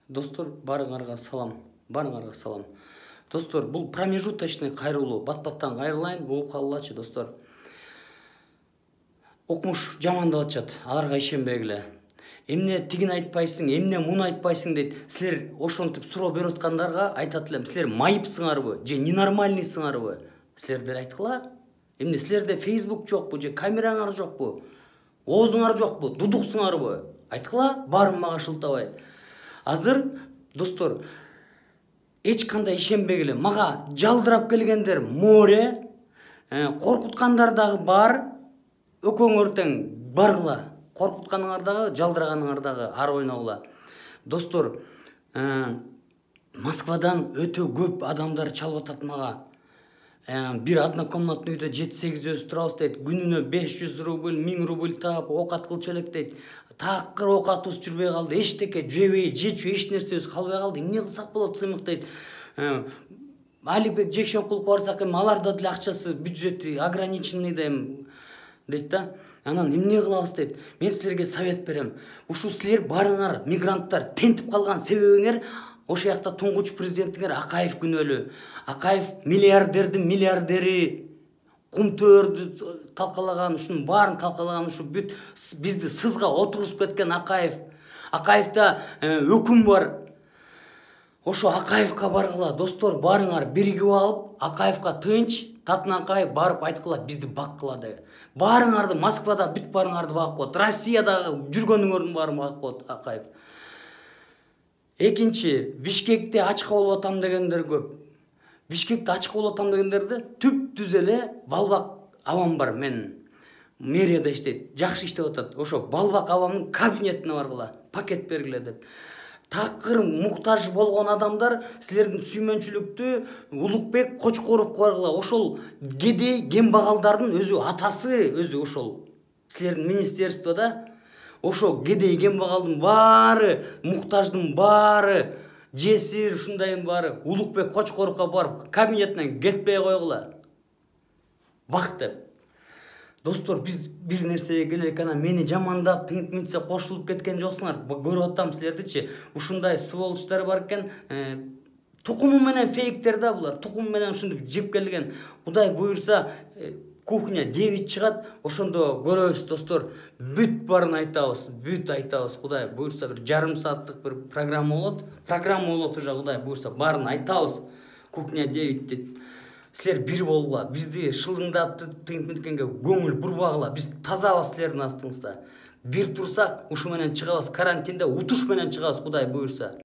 Достор, барыңарға салам. Достор, бұл промежуточный кайрылуу, бат-баттан кайрылайын, угуп калгылачы, достор. Окмуш жамандап атышат, аларга ишенбегиле. Эмне тигин айтпайсың, эмне муну айтпайсың дейт. Силер ошентип суроо берип аткандарга айтат элем, силер майыпсыңарбы, же ненормальныйсыңарбы? Силердер айткыла. Эмне силерде Facebook жокпу, же камераңар жокпу? Оозуңар жокпу, дудуксуңарбы? Айткыла, баарын мага шылтабай. Азыр, достор, эч кандай ишенбегиле. Мага жалдырап келгендер море, коркуткандар дагы бар. Өкөңөр тең баргыла. Коркутканыңар дагы, жалдыраганыңар дагы ар ойногула. Достор, Москвадан өтө көп адамдар чалып атат мага. Bir однокомнатный үйдө 7-8 өз турабыз дейт. Күнүнө 500 рубль, 1000 рубль таап, окат кылчу элек дейт. Такыр окатыбыз жүрбөй калды, эчтеке жебей, жечү эч нерсебиз калбай калды. Эмне кылсак болот, сыймык дейт. Алибек Жекшенкуловго барсак эми аларда деле акчасы, бюджети ограниченный дейт да. Анан эмне кылабыз дейт. Мен силерге совет берем. Ушу силер барыңар, мигранттар тентип калган себебиңер ошо жакта туңгуч президентиңер Акаев күнөөлүү. Акаев миллиардердин миллиардери, кумтөөрдү талкалаган, ушунун баарын талкалаган, ушу бүт бизди сызга отургузуп кеткен Акаев. Акаевда өкүм бар. Ошо Акаевка баргыла, достор, барыңар биригип алып, Акаевка тынч, Татынакай барып айткыла, бизди баккыла деп. Барыңарды Москвада бүт барыңарды багып коет. Россиядагы жүргөнүңөрдүн баарын багып коет Акаев. Экинчи, Бишкекте ачка болуп атам дегендер көп. Бишкекте ачка болуп атам дегендерде түп-түз эле балбак авам бар. Мен мэрияда иштейт, жакшы иштеп атат. Ошо балбак авамдын кабинетине баргыла, пакет бергиле деп. Такыр муктаж болгон адамдар силердин сүймөнчүлүктү Улукбек Кочкоровго баргыла. Ошол кедей кембагалдардын өзү атасы, өзү ошол силердин министерствода ошо кедей кембагалдын баары, муктаждын баары, жесир ушундайдын баары Улукбек Кочкоровго барып кабинетинен кетпей койгула. Бак деп. Достор, биз бир нерсеге келелик, ана мени жамандап, тыңтмитсе кошулуп кеткен жоксуңар. Көрүп атам силердичи. Ушундай сволочтор бар экен, тукуму менен фейктер да булар. Тукуму менен ушинтип жеп келген. Кудай буйрса, кухня 9 чыгат, ошондо көрөбүз, достор. Бүт барын айтабыз, Кудай буйрса бир жарым сааттык бир программа болот. Программа болот уже, Кудай буйрса барын айтабыз. Кухня 9 дейт. Силер бир болгула, бизди шылдыңдап тыңтмиткенге көңүл бурбагыла, биз тазабыз силердин астыңызда. Бир турсак, ушу менен чыгабыз, карантинде утуш менен чыгабыз, Кудай буйрса.